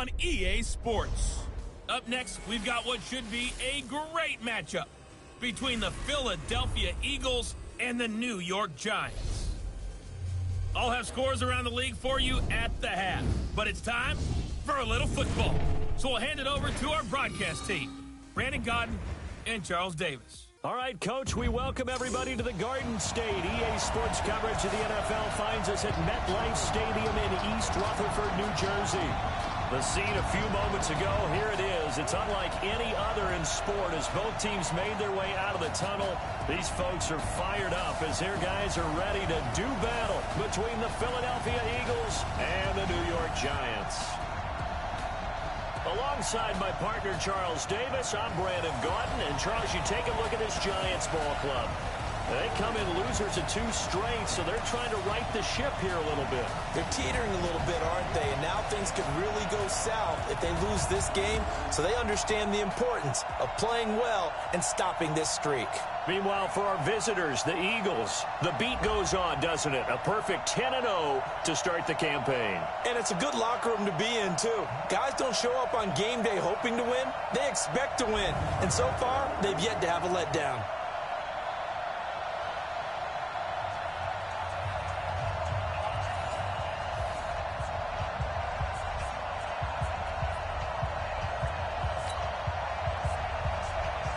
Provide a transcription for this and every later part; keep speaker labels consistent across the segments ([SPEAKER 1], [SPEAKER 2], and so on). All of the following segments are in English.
[SPEAKER 1] on EA Sports. Up next, we've got what should be a great matchup between the Philadelphia Eagles and the New York Giants. I'll have scores around the league for you at the half, but it's time for a little football. So we'll hand it over to our broadcast team, Brandon Godden and Charles Davis.
[SPEAKER 2] All right, Coach, we welcome everybody to the Garden State. EA Sports coverage of the NFL finds us at MetLife Stadium in East Rutherford, New Jersey. The scene a few moments ago, here it is. It's unlike any other in sport as both teams made their way out of the tunnel. These folks are fired up as their guys are ready to do battle between the Philadelphia Eagles and the New York Giants. Alongside my partner, Charles Davis, I'm Brandon Godden. And, Charles, you take a look at this Giants ball club. They come in losers of 2 straight, so they're trying to right the ship here a little bit.
[SPEAKER 3] They're teetering a little bit, aren't they? And now things could really go south if they lose this game, so they understand the importance of playing well and stopping this streak.
[SPEAKER 2] Meanwhile, for our visitors, the Eagles, the beat goes on, doesn't it? A perfect 10-0 to start the campaign.
[SPEAKER 3] And it's a good locker room to be in, too. Guys don't show up on game day hoping to win. They expect to win. And so far, they've yet to have a letdown.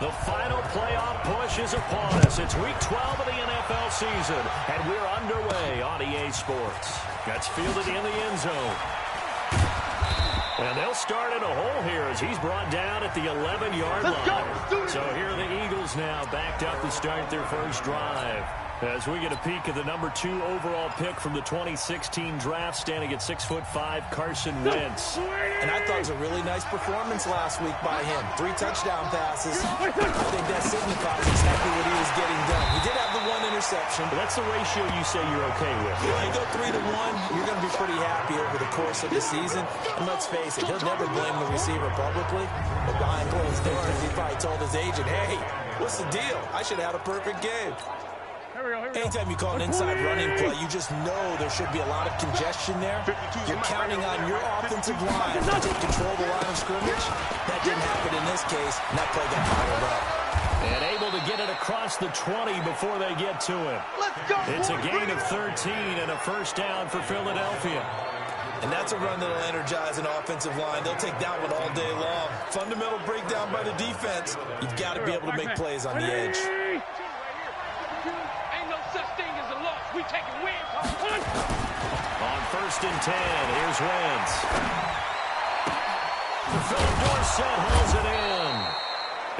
[SPEAKER 2] The final playoff push is upon us. It's week 12 of the NFL season, and we're underway on EA Sports. Gets fielded in the end zone. And they'll start in a hole here as he's brought down at the 11-yard line. So here are the Eagles now backed up to start their first drive. As we get a peek at the number 2 overall pick from the 2016 draft, standing at 6'5", Carson Wentz.
[SPEAKER 3] And I thought it was a really nice performance last week by him. 3 touchdown passes. I think that signifies exactly what he was getting done. He did have the 1 interception.
[SPEAKER 2] But that's the ratio you say you're okay with.
[SPEAKER 3] Yeah, you go 3 to 1, you're going to be pretty happy over the course of the season. And let's face it, he'll never blame the receiver publicly. But behind closed doors, he probably told his agent, hey, what's the deal? I should have had a perfect game. Anytime you call an inside running play, you just know there should be a lot of congestion there. You're counting on your offensive line to take control of the line of scrimmage. That didn't happen in this case, and that play got bottled up.
[SPEAKER 2] And able to get it across the 20 before they get to him. It's a gain of 13 and a first down for Philadelphia.
[SPEAKER 3] And that's a run that'll energize an offensive line. They'll take that one all day long. Fundamental breakdown by the defense. You've got to be able to make plays on the edge.
[SPEAKER 4] We take a win.
[SPEAKER 2] On 1st and 10, here's Wentz. Philip Dorsett hauls it in.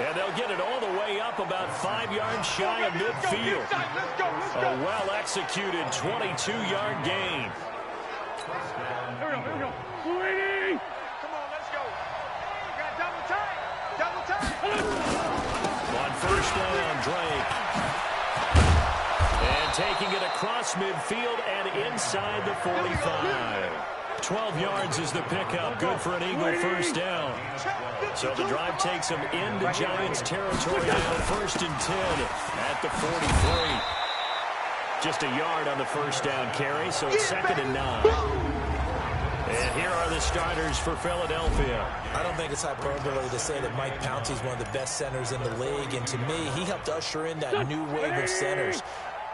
[SPEAKER 2] And they'll get it all the way up about 5 yards shy of midfield. A well-executed 22-yard gain.
[SPEAKER 4] Here we go. Come on, let's go. We got double time.
[SPEAKER 2] On 1st down, Drake. And taking it across midfield and inside the 45. 12 yards is the pickup. Good for an Eagle first down. So the drive takes them into Giants territory now. 1st and 10 at the 43. Just a yard on the first down carry, so it's 2nd and 9. And here are the starters for Philadelphia.
[SPEAKER 3] I don't think it's hyperbole to say that Mike Pouncey is one of the best centers in the league. And to me, he helped usher in that new wave of centers.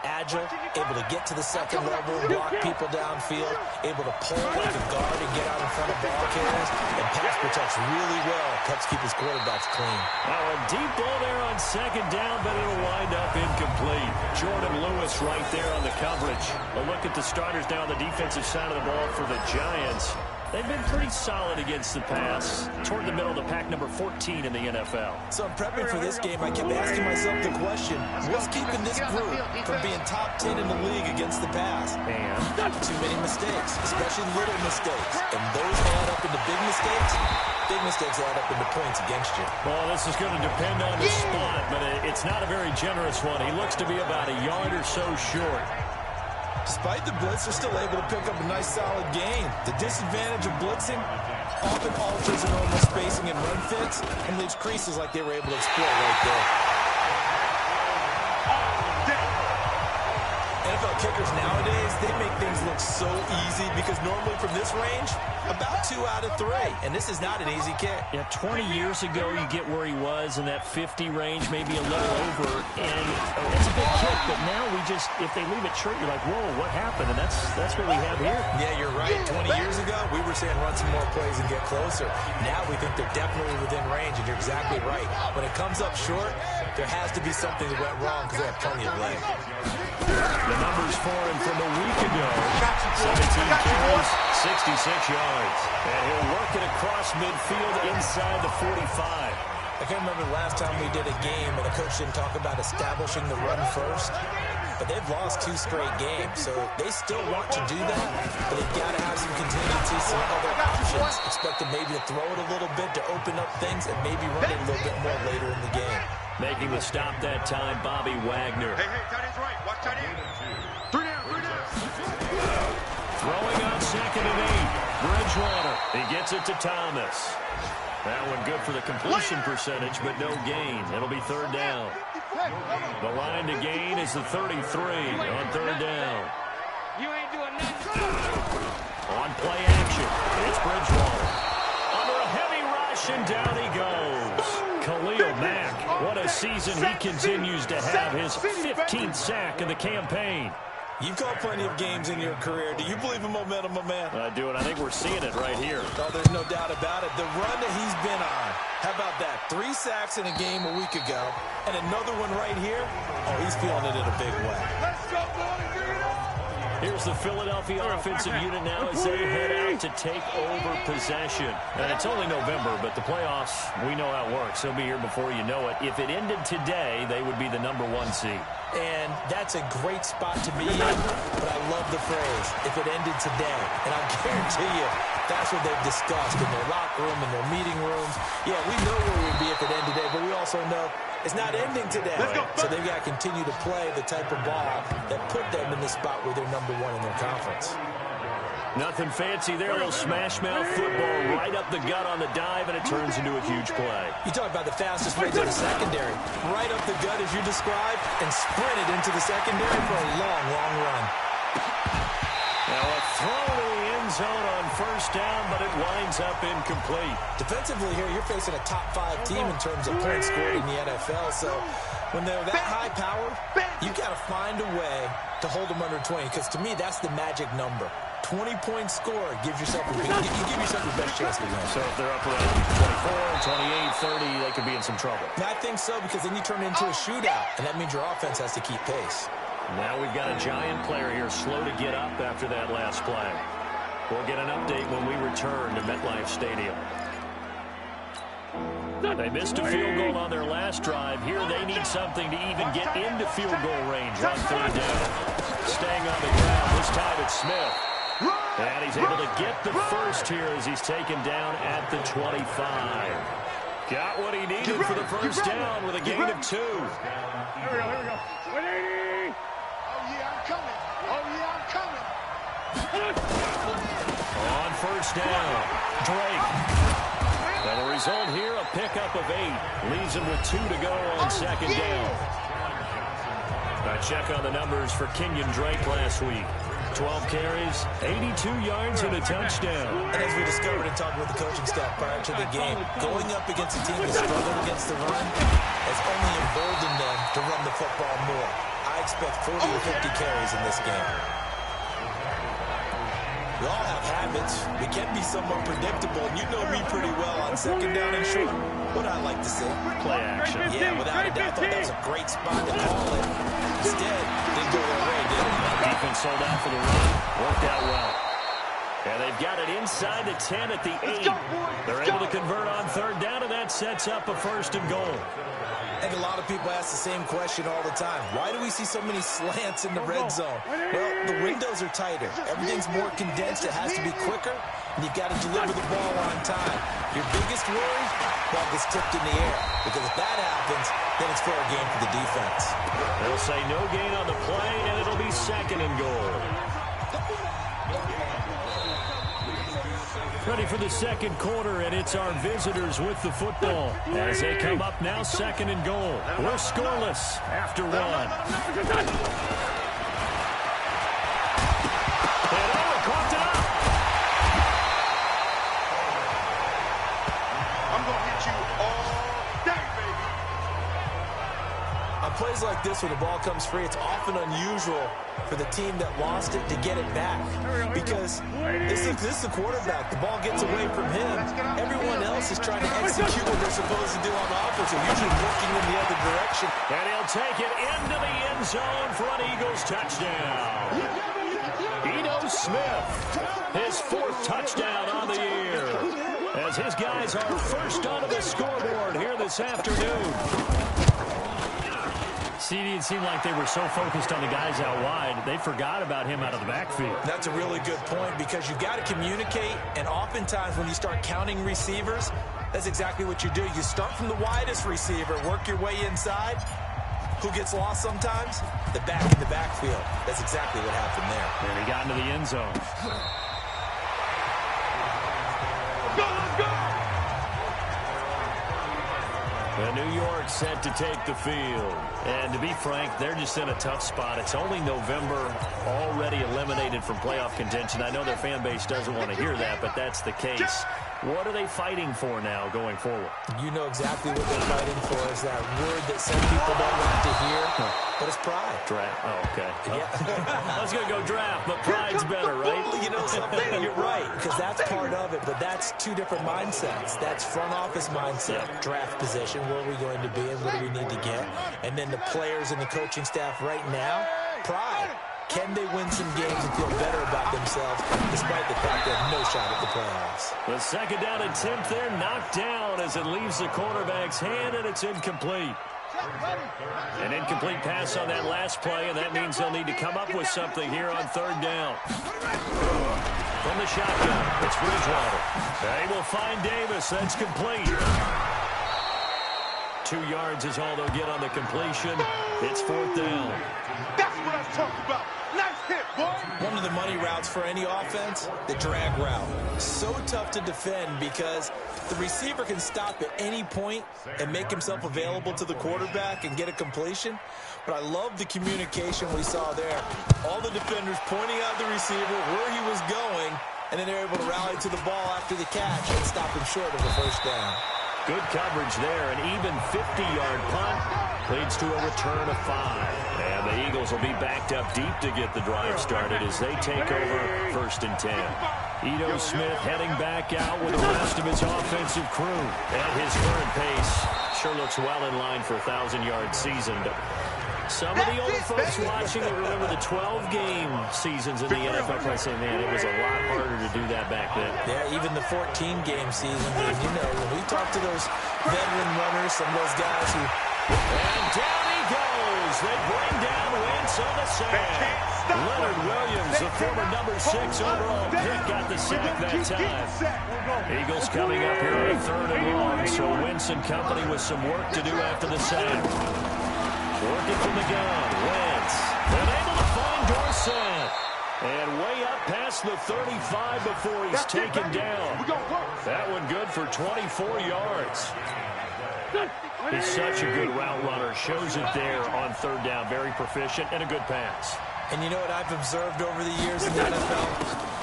[SPEAKER 3] Agile, able to get to the second level, block people downfield, able to pull like a guard and get out in front of ball carriers, and pass protects really well, helps keep his quarterbacks clean.
[SPEAKER 2] Now a deep ball there on 2nd down, but it'll wind up incomplete. Jordan Lewis right there on the coverage. A look at the starters now on the defensive side of the ball for the Giants. They've been pretty solid against the pass. Toward the middle of the pack, number 14 in the NFL.
[SPEAKER 3] So I'm prepping for this game. I kept asking myself the question, what's keeping this group from being top 10 in the league against the pass?
[SPEAKER 2] And
[SPEAKER 3] too many mistakes, especially little mistakes. And those add up into big mistakes. Big mistakes add up into points against you.
[SPEAKER 2] Well, this is going to depend on the spot, but it's not a very generous one. He looks to be about a yard or so short.
[SPEAKER 3] Despite the blitz, they're still able to pick up a nice, solid gain. The disadvantage of blitzing often alters the normal spacing and run fits and leaves creases like they were able to exploit right there. NFL kickers nowadays, they make things look so easy because normally from this range, about 2 out of 3. And this is not an easy kick.
[SPEAKER 2] Yeah, 20 years ago, you get where he was in that 50 range, maybe a little over. And it's a big kick, but now if they leave it short, you're like, whoa, what happened? And that's what we have here.
[SPEAKER 3] Yeah, you're right. 20 years ago, we were saying run some more plays and get closer. Now we think they're definitely within range, and you're exactly right. When it comes up short, there has to be something that went wrong because they have plenty of leg.
[SPEAKER 2] The numbers for him from a week ago, 17 carries, 66 yards. And he'll work it across midfield inside the 45.
[SPEAKER 3] I can't remember the last time we did a game and the coach didn't talk about establishing the run first. But they've lost 2 straight games, so they still want to do that, but they've got to have some contingency, some other options. Expect them maybe to throw it a little bit to open up things and maybe run it a little bit more later in the game.
[SPEAKER 2] Making the stop that time, Bobby Wagner.
[SPEAKER 4] Hey, tight end's right. Watch tight end. 3 down, 3 down.
[SPEAKER 2] Throwing on 2nd and 8. Bridgewater. He gets it to Thomas. That one good for the completion percentage, but no gain. It'll be 3rd down. The line to gain is the 33 on 3rd down.
[SPEAKER 4] You ain't doing nothing.
[SPEAKER 2] On play action, it's Bridgewater. Under a heavy rush, and down he goes. Khalil Mack, what a season he continues to have. His 15th sack of the campaign.
[SPEAKER 3] You've called plenty of games in your career. Do you believe in momentum, my man?
[SPEAKER 2] I do, and I think we're seeing it right here.
[SPEAKER 3] Oh, there's no doubt about it. The run that he's been on. How about that? 3 sacks in a game a week ago, and another one right here. Oh, he's feeling it in a big way.
[SPEAKER 4] Let's go, boys. Bring it up.
[SPEAKER 2] Here's the Philadelphia offensive unit now as they head out to take over possession. And it's only November, but the playoffs, we know how it works. They'll be here before you know it. If it ended today, they would be the #1 seed.
[SPEAKER 3] And that's a great spot to be in, but I love the phrase, if it ended today. And I guarantee you, that's what they've discussed in their locker room, in their meeting rooms. Yeah, we know where we'd be if it ended today, but we also know it's not ending today. So they've got to continue to play the type of ball that put them in the spot where they're #1 in their conference.
[SPEAKER 2] Nothing fancy there. A little smash-mouth football right up the gut on the dive, and it turns into a huge play.
[SPEAKER 3] You talk about the fastest way to the secondary. Right up the gut as you described, and sprinted into the secondary for a long, long run.
[SPEAKER 2] Now a throw to the end zone on 1st down, but it winds up incomplete.
[SPEAKER 3] Defensively here, you're facing a top 5 team in terms of points scored in the NFL, so when they're that high-powered, you've got to find a way to hold them under 20, because to me, that's the magic number. 20-point score gives yourself you give yourself your best chance to win.
[SPEAKER 2] So if they're up around 24, 28, 30, they could be in some trouble.
[SPEAKER 3] I think so, because then you turn it into a shootout, and that means your offense has to keep pace.
[SPEAKER 2] Now we've got a giant player here slow to get up after that last play. We'll get an update when we return to MetLife Stadium. They missed a field goal on their last drive. Here they need something to even get into field goal range on 3rd down. Staying on the ground, this time it's Smith. And he's able to get the first here as he's taken down at the 25. Got what he needed for the first down with a gain of 2.
[SPEAKER 4] Here we go, here we go. 180. Oh, yeah, I'm coming. Oh, yeah, I'm coming.
[SPEAKER 2] On 1st down, Drake. And the result here, a pickup of 8. Leaves him with 2 to go on 2nd down. A check on the numbers for Kenyon Drake last week. 12 carries, 82 yards, and a touchdown.
[SPEAKER 3] And as we discovered in talking with the coaching staff prior to the game, going up against a team that's struggling against the run has only emboldened them to run the football more. I expect 40 to 50 carries in this game. We all have habits. We can be somewhat predictable, and you know me pretty well on 2nd down and short. What I like to see.
[SPEAKER 2] Play action.
[SPEAKER 3] Yeah, without a doubt, I thought that was a great spot to call it. Instead, didn't go their way, did it?
[SPEAKER 2] Defense sold out for the run. Worked out well. And they've got it inside the 10 at the 8. They're able to convert on 3rd down, and that sets up a 1st and goal.
[SPEAKER 3] I think a lot of people ask the same question all the time. Why do we see so many slants in the red zone? Well, the windows are tighter. Everything's more condensed. It has to be quicker, and you've got to deliver the ball on time. Your biggest worry, ball gets tipped in the air, because if that happens, then it's fair game for the defense.
[SPEAKER 2] They'll say no gain on the play, and it'll be 2nd and goal. Ready for the 2nd quarter, and it's our visitors with the football as they come up now 2nd and goal. We're scoreless after 1.
[SPEAKER 4] gonna hit you all day, baby.
[SPEAKER 3] On plays like this, when the ball comes free, it's often unusual for the team that lost it to get it back. Because this is the quarterback. The ball gets away from him. Everyone else is trying to execute what they're supposed to do on offense. They're usually working in the other direction.
[SPEAKER 2] And he'll take it into the end zone for an Eagles touchdown. Smith, his 4th touchdown on the year, as his guys are first onto the scoreboard here this afternoon.
[SPEAKER 5] CD, it seemed like they were so focused on the guys out wide, they forgot about him out of the backfield.
[SPEAKER 3] That's a really good point, because you've got to communicate, and oftentimes when you start counting receivers, that's exactly what you do. You start from the widest receiver, work your way inside. Who gets lost sometimes? The back in the backfield. That's exactly what happened there.
[SPEAKER 5] And he got into the end zone.
[SPEAKER 4] Let's go!
[SPEAKER 2] The New York set to take the field.
[SPEAKER 5] And to be frank, they're just in a tough spot. It's only November, already eliminated from playoff contention. I know their fan base doesn't want to hear that, but that's the case. What are they fighting for now going forward?
[SPEAKER 3] You know exactly what they're fighting for is that word that some people don't want to hear, but it's pride.
[SPEAKER 5] Draft. Oh, okay.
[SPEAKER 3] Yeah.
[SPEAKER 5] I was going to go draft, but pride's better, right?
[SPEAKER 3] Well, you know something? You're right, because that's part of it, but that's two different mindsets. That's front office mindset, draft position, where are we going to be and what do we need to get? And then the players and the coaching staff right now, pride. Can they win some games and feel better about themselves despite the fact they have no shot at the playoffs?
[SPEAKER 2] The second down attempt there knocked down as it leaves the quarterback's hand, and it's incomplete. An incomplete pass on that last play, and that means they'll need to come up with something here on 3rd down. From the shotgun, it's Bridgewater. They will find Davis. That's complete. 2 yards is all they'll get on the completion. It's 4th down.
[SPEAKER 4] That's what I'm talking about. Nice hit, boy.
[SPEAKER 3] One of the money routes for any offense, the drag route. So tough to defend because the receiver can stop at any point and make himself available to the quarterback and get a completion. But I love the communication we saw there. All the defenders pointing out the receiver, where he was going, and then they're able to rally to the ball after the catch and stop him short of a 1st down.
[SPEAKER 2] Good coverage there. An even 50-yard punt leads to a return of 5. And the Eagles will be backed up deep to get the drive started as they take over 1st and 10. Smith heading back out with the rest of his offensive crew. At his current pace, sure looks well in line for a 1,000-yard season. But some of the older folks watching that remember the 12-game seasons in the NFL probably say, man, it was a lot harder to do that back then.
[SPEAKER 3] Yeah, even the 14-game seasons. And, you know, when we talk to those veteran runners, some of those guys who...
[SPEAKER 2] And down he goes. They bring down Wentz on the sack. Leonard Williams, the former number 6 overall pick, got the sack that time. Eagles coming up here on 3rd and long, so Wentz and company with some work to do after the sack. Working from the gun, Wentz. And able to find Dorsett. And way up past the 35 before he's taken down. That one good for 24 yards. He's such a good route runner. Shows it there on 3rd down. Very proficient and a good pass.
[SPEAKER 3] And you know what I've observed over the years in the NFL?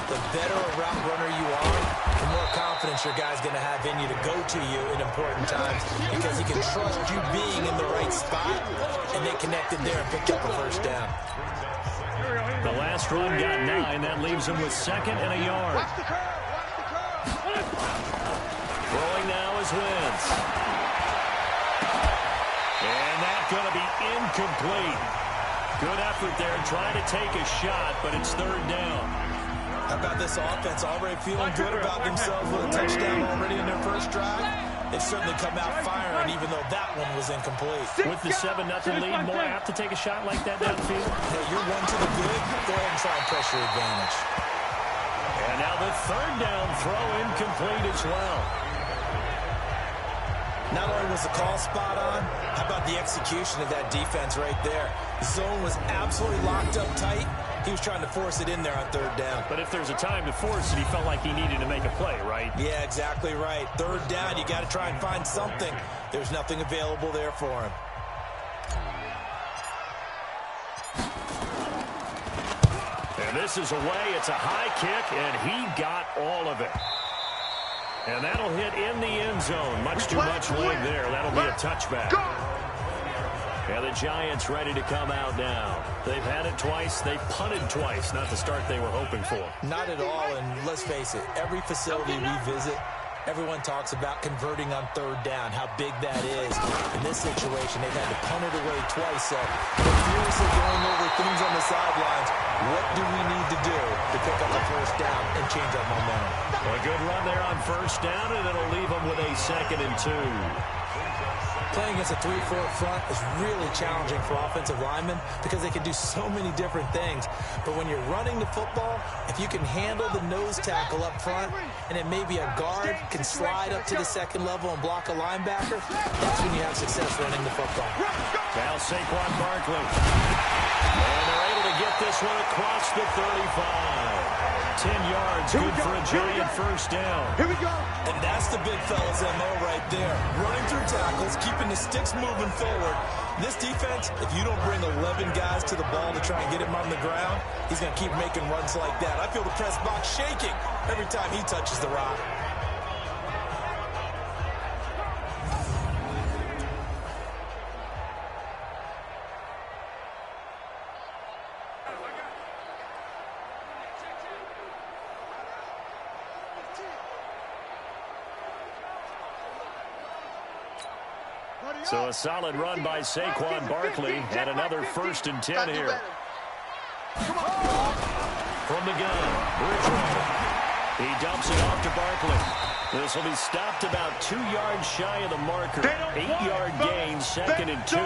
[SPEAKER 3] The better a route runner you are, the more confidence your guy's going to have in you to go to you in important times because he can trust you being in the right spot, and they connected there and picked up a 1st down.
[SPEAKER 2] The last run got 9. That leaves him with 2nd and a yard. Throwing now is Wentz. And that's going to be incomplete. Good effort there, trying to take a shot, but it's 3rd down.
[SPEAKER 3] How about this offense already feeling good about themselves with a touchdown already in their 1st drive? They've certainly come out firing, even though that one was incomplete.
[SPEAKER 5] With the 7-0 lead, more apt to take a shot like that downfield?
[SPEAKER 3] Hey, you're one to the good. Go ahead and try and press your advantage.
[SPEAKER 2] And now the 3rd down throw incomplete as well.
[SPEAKER 3] Not only was the call spot on, how about the execution of that defense right there? The zone was absolutely locked up tight. He was trying to force it in there on 3rd down.
[SPEAKER 5] But if there's a time to force it, he felt like he needed to make a play, right?
[SPEAKER 3] Yeah, exactly right. 3rd down, you got to try and find something. There's nothing available there for him.
[SPEAKER 2] And this is away. It's a high kick, and he got all of it.
[SPEAKER 5] And that'll hit in the end zone. Much too much leg there. That'll be a touchback. And the Giants ready to come out now. They've had it twice. They've punted twice. Not the start they were hoping for.
[SPEAKER 3] Not at all, and let's face it, every facility we visit, everyone talks about converting on third down, how big that is. In this situation, they've had to punt it away twice, so they're furiously going over things on the sidelines. What do we need to do to pick up the first down and change our momentum?
[SPEAKER 5] A good run there on first down, and it'll leave them with a 2nd and 2.
[SPEAKER 3] Playing against a 3-4 front is really challenging for offensive linemen because they can do so many different things. But when you're running the football, if you can handle the nose tackle up front, and then maybe a guard can slide up to the second level and block a linebacker, that's when you have success running the football.
[SPEAKER 5] Now Saquon Barkley. And they're able to get this one across the 35. 10 yards, good for a Giant first down.
[SPEAKER 4] Here we go.
[SPEAKER 3] And that's the big fella's MO right there. Running through tackles, keeping the sticks moving forward. This defense, if you don't bring 11 guys to the ball to try and get him on the ground, he's going to keep making runs like that. I feel the press box shaking every time he touches the rock.
[SPEAKER 5] So a solid run by Saquon Barkley and another 1st and 10 here. From the gun, Bridgewater. He dumps it off to Barkley. This will be stopped about 2 yards shy of the marker. 8-yard gain, 2nd and 2.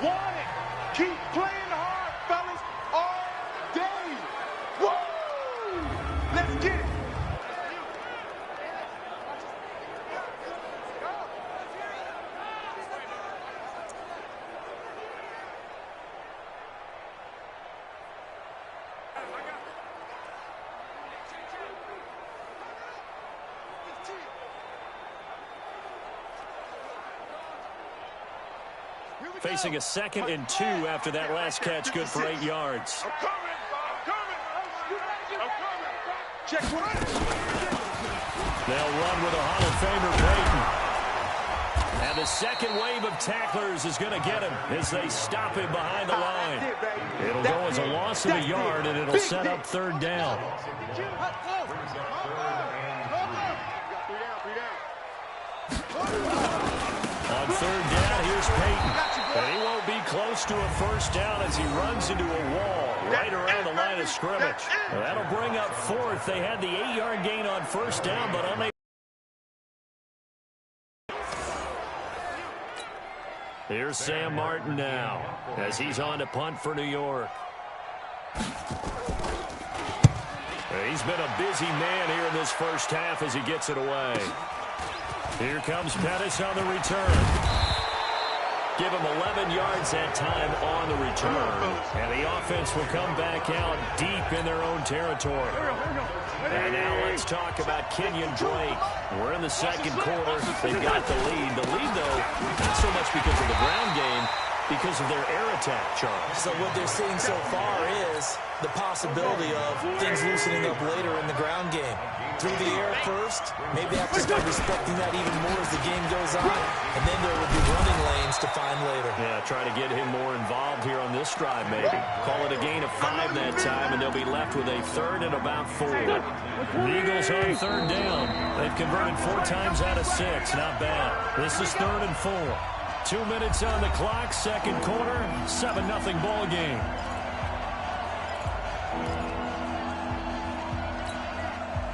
[SPEAKER 4] Want it. Keep playing hard, fellas, all day. Woo! Let's get it.
[SPEAKER 5] Facing a 2nd and 2 after that last catch, good for 8 yards.
[SPEAKER 4] I'm coming. Check one.
[SPEAKER 5] They'll run with a Hall of Famer, Peyton. And the second wave of tacklers is going to get him as they stop him behind the line. It'll go as a loss of a yard, and it'll set up 3rd down. On 3rd down, here's Peyton. And he won't be close to a first down as he runs into a wall right around the line of scrimmage. Well, that'll bring up 4th. They had the 8-yard gain on first down, but unable. Here's Sam Martin now as he's on to punt for New York. He's been a busy man here in this first half as he gets it away. Here comes Pettis on the return. Give him 11 yards that time on the return. And the offense will come back out deep in their own territory. And now let's talk about Kenyon Drake. We're in the 2nd quarter. They've got the lead. The lead, though, not so much because of the ground game, because of their air attack, Charles.
[SPEAKER 3] So what they're seeing so far is the possibility of things loosening up later in the ground game. Through the air first, maybe they have to start respecting that even more as the game goes on, and then there will be running lanes to find later.
[SPEAKER 5] Yeah, try to get him more involved here on this drive, maybe. Call it a gain of 5 that time, and they'll be left with a 3rd and about 4. The Eagles on 3rd down. They've converted 4 times out of 6. Not bad. This is 3rd and 4. 2 minutes on the clock, 2nd quarter, 7-0 ball game.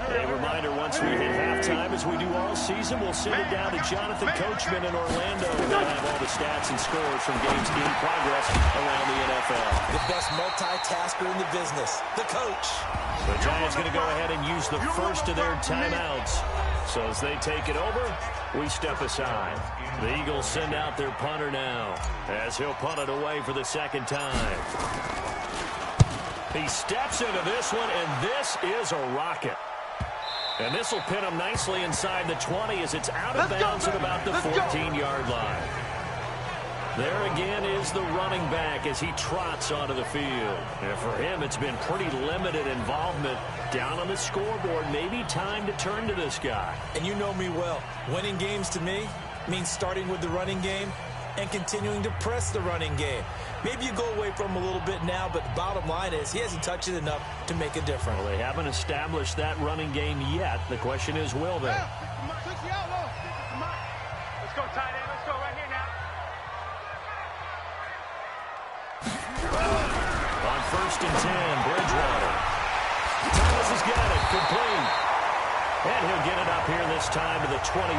[SPEAKER 5] A reminder, once we hit halftime, as we do all season, we'll send it down to Jonathan Coachman in Orlando. They'll have all the stats and scores from games in progress around the NFL.
[SPEAKER 3] The best multitasker in the business, the coach.
[SPEAKER 5] The Giants going to go ahead and use the first of their timeouts. So as they take it over, we step aside. The Eagles send out their punter now, as he'll punt it away for the 2nd time. He steps into this one, and this is a rocket. And this will pin him nicely inside the 20 as it's out of bounds at about the 14-yard line.
[SPEAKER 2] There again is the running back as he trots onto the field. And for him, it's been pretty limited involvement down on the scoreboard. Maybe time to turn to this guy.
[SPEAKER 3] And you know me well. Winning games to me means starting with the running game and continuing to press the running game. Maybe you go away from him a little bit now, but the bottom line is he hasn't touched it enough to make a difference.
[SPEAKER 2] Well, they haven't established that running game yet. The question is, will they?
[SPEAKER 4] Let's go, tight end. Let's go right here now.
[SPEAKER 2] On 1st and 10, Bridgewater. Thomas has got it, complete. And he'll get it up here this time to the 21.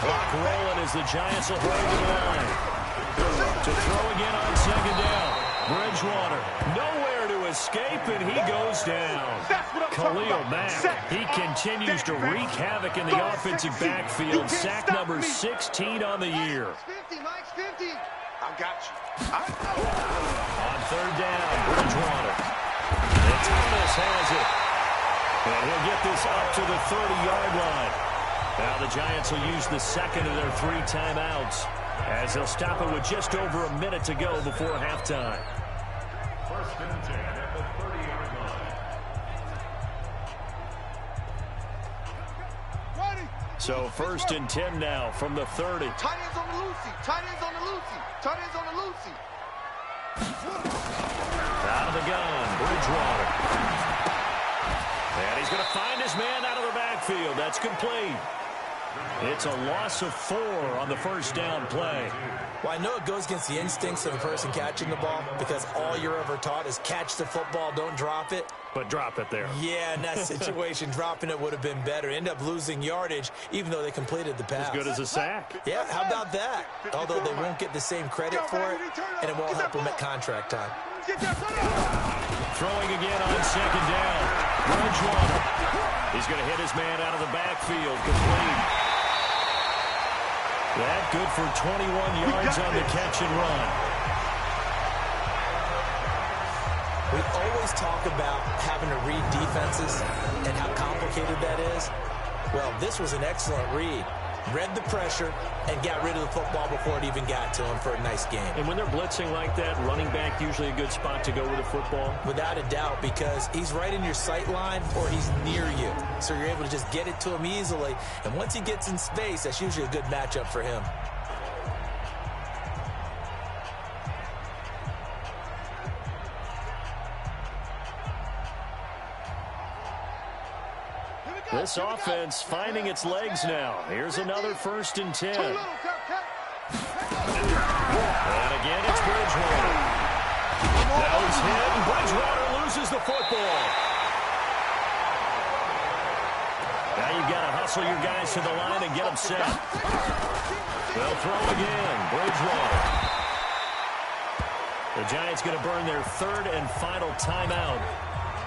[SPEAKER 2] Clock rolling as the Giants will hold the line. To throw again on 2nd down. Bridgewater, nowhere to escape, and he goes down. Khalil Mack, he continues to wreak havoc in the offensive backfield. Sack number 16 on the year.
[SPEAKER 4] I got you.
[SPEAKER 2] On 3rd down, Bridgewater. And Thomas has it. And he'll get this up to the 30-yard line. Now the Giants will use the second of their 3 timeouts as they'll stop it with just over a minute to go before halftime. 1st and 10 at the 30-yard line. So 1st and 10 now from the 30.
[SPEAKER 4] Tight ends on the Lucy. Tight ends on the Lucy. Tight ends on the Lucy.
[SPEAKER 2] Out of the gun, Bridgewater. And he's going to find his man out of the backfield. That's complete. It's a loss of 4 on the 1st down play.
[SPEAKER 3] Well, I know it goes against the instincts of the person catching the ball because all you're ever taught is catch the football, don't drop it.
[SPEAKER 2] But drop it there.
[SPEAKER 3] Yeah, in that situation, dropping it would have been better. End up losing yardage, even though they completed the pass.
[SPEAKER 2] As good as a sack.
[SPEAKER 3] Yeah, how about that? Although they won't get the same credit for it, and it won't help them at contract time.
[SPEAKER 2] Throwing again on 2nd down. Bridgewater. He's going to hit his man out of the backfield. Complete. That good for 21 yards on the catch and run.
[SPEAKER 3] We always talk about having to read defenses and how complicated that is. Well, this was an excellent read. Read the pressure and got rid of the football before it even got to him for a nice game.
[SPEAKER 2] And when they're blitzing like that, running back usually a good spot to go with the football?
[SPEAKER 3] Without a doubt, because he's right in your sight line or he's near you. So you're able to just get it to him easily. And once he gets in space, that's usually a good matchup for him.
[SPEAKER 2] This offense finding its legs now. Here's another 1st and 10. And again, it's Bridgewater. Now he's hit, and Bridgewater loses the football. Now you've got to hustle your guys to the line and get them set. They'll throw again. Bridgewater. The Giants going to burn their 3rd and final timeout,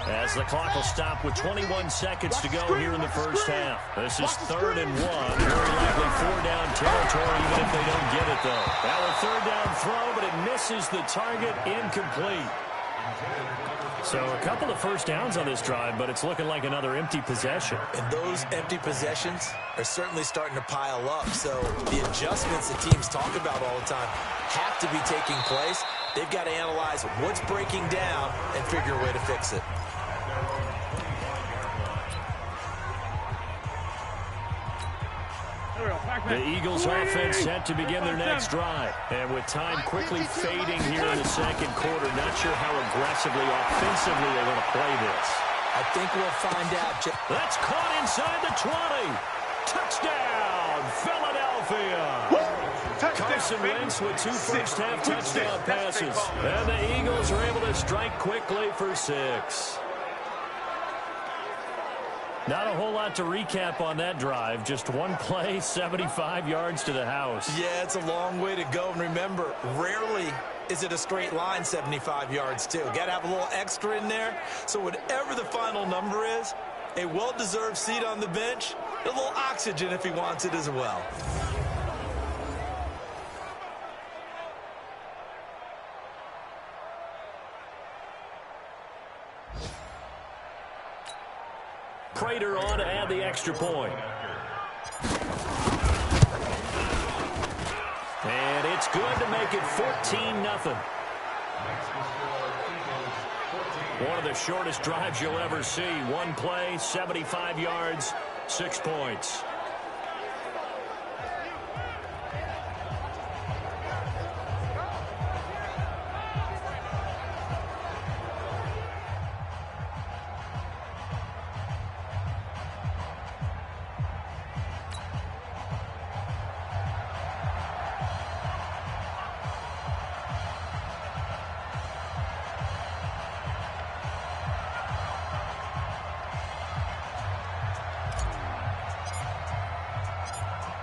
[SPEAKER 2] as the clock will stop with 21 seconds to go here in the 1st half. This is 3rd and 1. Very likely 4-down territory, even if they don't get it, though. Now a 3rd down throw, but it misses the target. Incomplete. So a couple of 1st downs on this drive, but it's looking like another empty possession.
[SPEAKER 3] And those empty possessions are certainly starting to pile up. So the adjustments that teams talk about all the time have to be taking place. They've got to analyze what's breaking down and figure a way to fix it.
[SPEAKER 2] The Eagles offense set to begin their next drive. And with time quickly fading here in the 2nd quarter, not sure how aggressively, offensively they're going to play this.
[SPEAKER 3] I think we'll find out.
[SPEAKER 2] That's caught inside the 20. Touchdown, Philadelphia. Carson Wentz with 2 first-half touchdown passes. And the Eagles are able to strike quickly for 6. Not a whole lot to recap on that drive. Just one play, 75 yards to the house.
[SPEAKER 3] Yeah, it's a long way to go. And remember, rarely is it a straight line 75 yards, too. Got to have a little extra in there. So whatever the final number is, a well-deserved seat on the bench, a little oxygen if he wants it as well.
[SPEAKER 2] Prater on to add the extra point. And it's
[SPEAKER 5] good to make it 14-0. One of the shortest drives you'll ever see. One play, 75 yards, 6 points.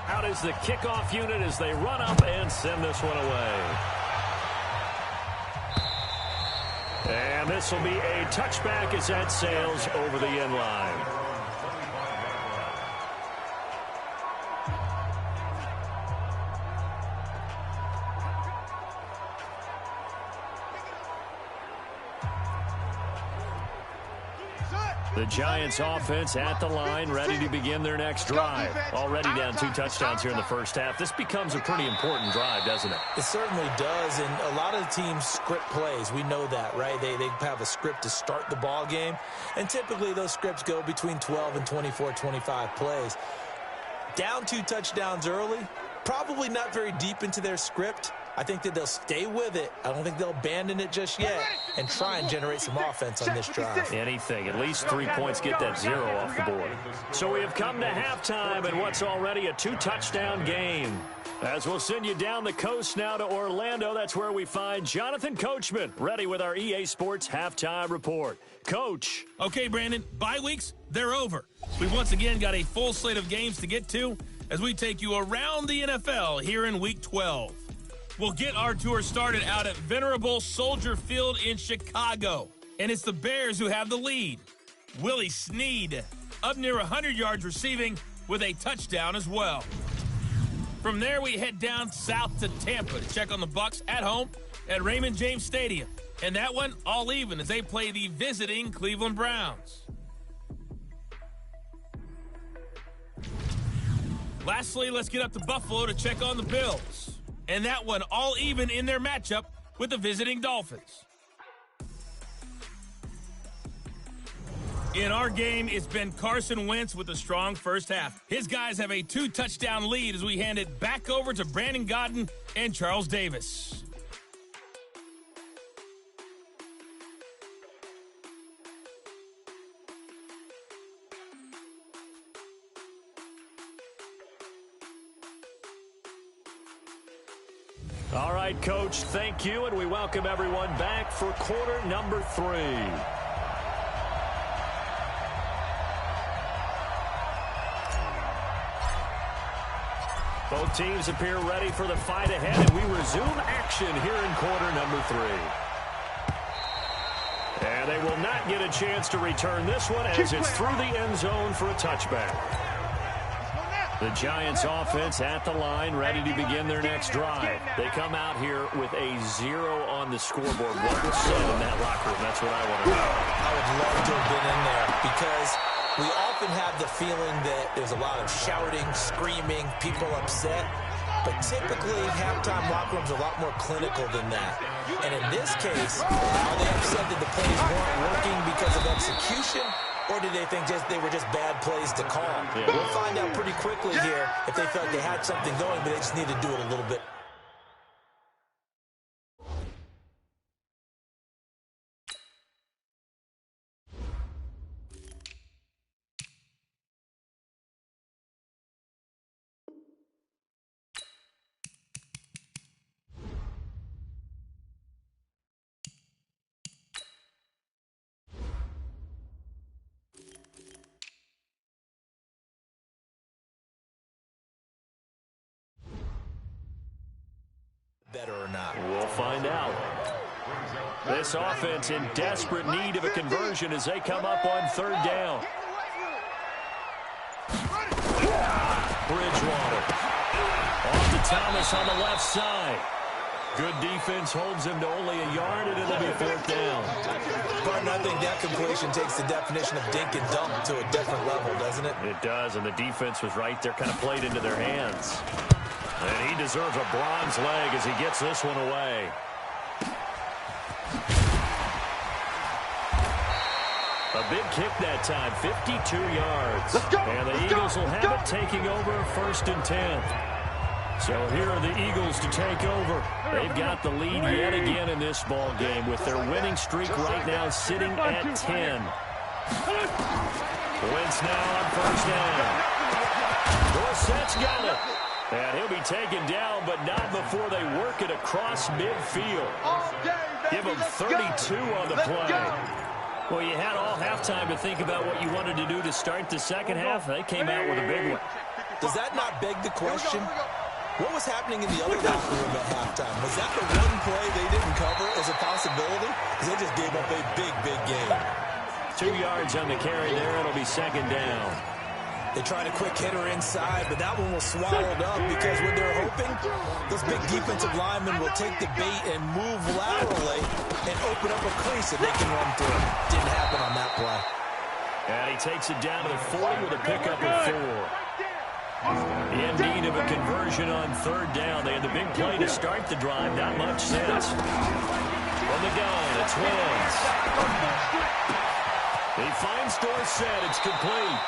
[SPEAKER 5] Out is the kickoff unit as they run up and send this one away. And this will be a touchback as that sails over the end line. The Giants offense at the line, ready to begin their next drive. Already down 2 touchdowns here in the first half. This becomes a pretty important drive, doesn't it?
[SPEAKER 3] It certainly does, and a lot of the teams script plays. We know that, right? They have a script to start the ball game, and typically those scripts go between 12 and 24, 25 plays. Down 2 touchdowns early, probably not very deep into their script. I think that they'll stay with it. I don't think they'll abandon it just yet and try and generate some offense on this drive.
[SPEAKER 5] Anything. At least 3 points, get that 0 off the board. So we have come to halftime in what's already a 2-touchdown game. As we'll send you down the coast now to Orlando, that's where we find Jonathan Coachman, ready with our EA Sports Halftime Report. Coach.
[SPEAKER 1] Okay, Brandon, bye weeks, they're over. We've once again got a full slate of games to get to as we take you around the NFL here in Week 12. We'll get our tour started out at Venerable Soldier Field in Chicago. And it's the Bears who have the lead. Willie Snead up near 100 yards receiving with a touchdown as well. From there, we head down south to Tampa to check on the Bucs at home at Raymond James Stadium. And that one all even as they play the visiting Cleveland Browns. Lastly, let's get up to Buffalo to check on the Bills. And that one all even in their matchup with the visiting Dolphins. In our game, it's been Carson Wentz with a strong first half. His guys have a 2-touchdown lead as we hand it back over to Brandon Godden and Charles Davis.
[SPEAKER 5] All right, Coach, thank you, and we welcome everyone back for quarter number 3. Both teams appear ready for the fight ahead, and we resume action here in quarter number 3. And they will not get a chance to return this one as it's through the end zone for a touchback. The Giants offense at the line, ready to begin their next drive. They come out here with a 0 on the scoreboard. What was said in that locker room? That's what I want to know.
[SPEAKER 3] I would love to have been in there because we often have the feeling that there's a lot of shouting, screaming, people upset. But typically, halftime locker rooms are a lot more clinical than that. And in this case, are they upset that the plays weren't working because of execution? Or did they think they were just bad plays to call? Yeah. We'll find out pretty quickly here if they felt they had something going, but they just need to do it a little bit. Better or not.
[SPEAKER 5] We'll find out. This offense in desperate need of a conversion as they come up on 3rd down. Bridgewater. Off to Thomas on the left side. Good defense holds him to only a yard, and it'll be 4th down.
[SPEAKER 3] But I think that completion takes the definition of dink and dunk to a different level, doesn't it?
[SPEAKER 5] It does, and the defense was right there, kind of played into their hands. And he deserves a bronze leg as he gets this one away. A big kick that time, 52 yards. And the Eagles will have it taking over 1st and 10. So here are the Eagles to take over. They've got the lead yet again in this ball game with their winning streak right now sitting at 10. Wentz now on 1st down. Dorsett's got it. And he'll be taken down, but not before they work it across midfield. Give him 32 on the play. Well, you had all halftime to think about what you wanted to do to start the second half. They came out with a big one.
[SPEAKER 3] Does that not beg the question? What was happening in the other locker room at halftime? Was that the one play they didn't cover as a possibility? Because they just gave up a big, big game.
[SPEAKER 5] 2 yards on the carry there. It'll be 2nd down.
[SPEAKER 3] They tried a quick hitter inside, but that one was swallowed up because what they're hoping, those big defensive linemen will take the bait and move laterally and open up a crease that they can run through. Didn't happen on that play.
[SPEAKER 5] And he takes it down to the 40 with a pickup of 4. In need of a conversion on 3rd down. They had the big play to start the drive. Not much sense. From the gun, it's Wentz. He finds Dorsett. It's complete.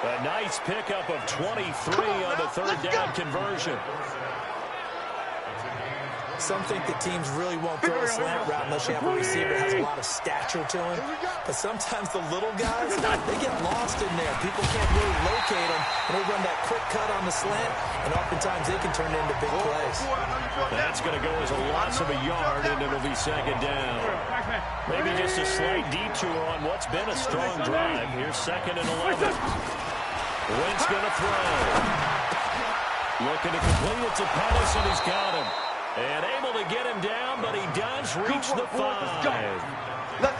[SPEAKER 5] A nice pickup of 23 on the 3rd down conversion.
[SPEAKER 3] Some think that teams really won't throw a slant route unless you have a receiver that has a lot of stature to him. But sometimes the little guys, they get lost in there. People can't really locate them. And they run that quick cut on the slant, and oftentimes they can turn it into big plays.
[SPEAKER 5] That's going to go as a loss of a yard, and it'll be 2nd down. Maybe just a slight detour on what's been a strong drive. Here's 2nd and 11. Wentz going to throw. Looking to complete it to Pettis, and he's got him. And able to get him down, but he does reach the 5.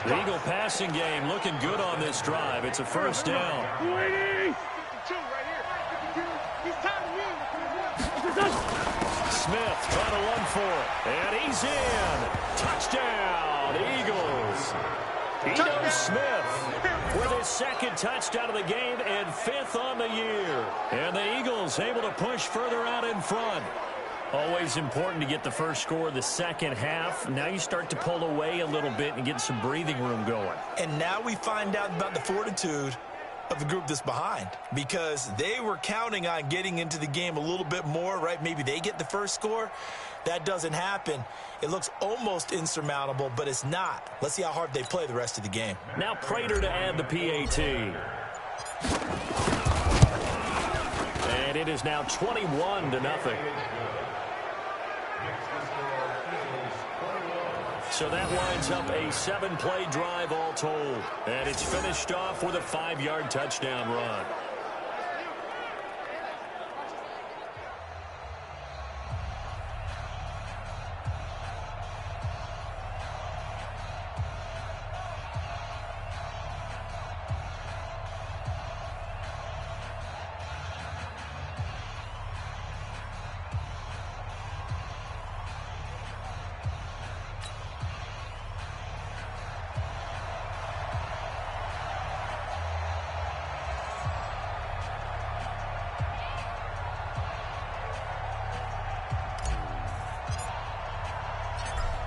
[SPEAKER 5] The Eagle passing game looking good on this drive. It's a 1st down. Smith trying to run for it. And he's in. Touchdown, Eagles. Eno Smith with his 2nd touchdown of the game and 5th on the year. And the Eagles able to push further out in front. Always important to get the first score of the second half. Now you start to pull away a little bit and get some breathing room going.
[SPEAKER 3] And now we find out about the fortitude of the group that's behind, because they were counting on getting into the game a little bit more, right? Maybe they get the first score. That doesn't happen. It looks almost insurmountable, but it's not. Let's see how hard they play the rest of the game.
[SPEAKER 5] Now Prater to add the PAT. And it is now 21-0. So that winds up a 7-play drive all told. And it's finished off with a 5-yard touchdown run.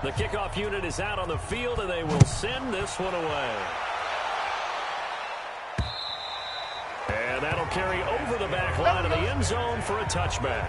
[SPEAKER 5] The kickoff unit is out on the field, and they will send this one away. And that'll carry over the back line of the end zone for a touchback.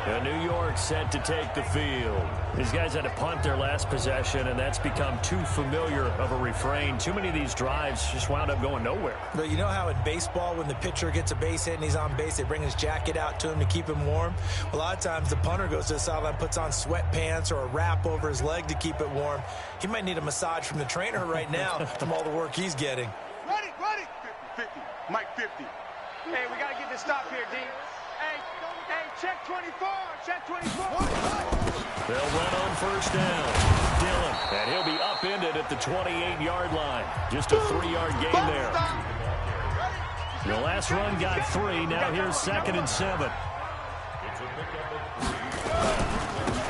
[SPEAKER 5] And New York set to take the field. These guys had to punt their last possession, and that's become too familiar of a refrain. Too many of these drives just wound up going nowhere.
[SPEAKER 3] But you know how in baseball, when the pitcher gets a base hit and he's on base, they bring his jacket out to him to keep him warm? A lot of times the punter goes to the sideline, puts on sweatpants or a wrap over his leg to keep it warm. He might need a massage from the trainer right now from all the work he's getting.
[SPEAKER 4] Ready. 50. Mike 50. Hey, we got to get this stop here, D. Hey, check 24. Check 24.
[SPEAKER 5] They'll run on first down. Dillon, and he'll be upended at the 28-yard line. Just a 3-yard gain there. The last run got 3. Now here's 2nd and 7.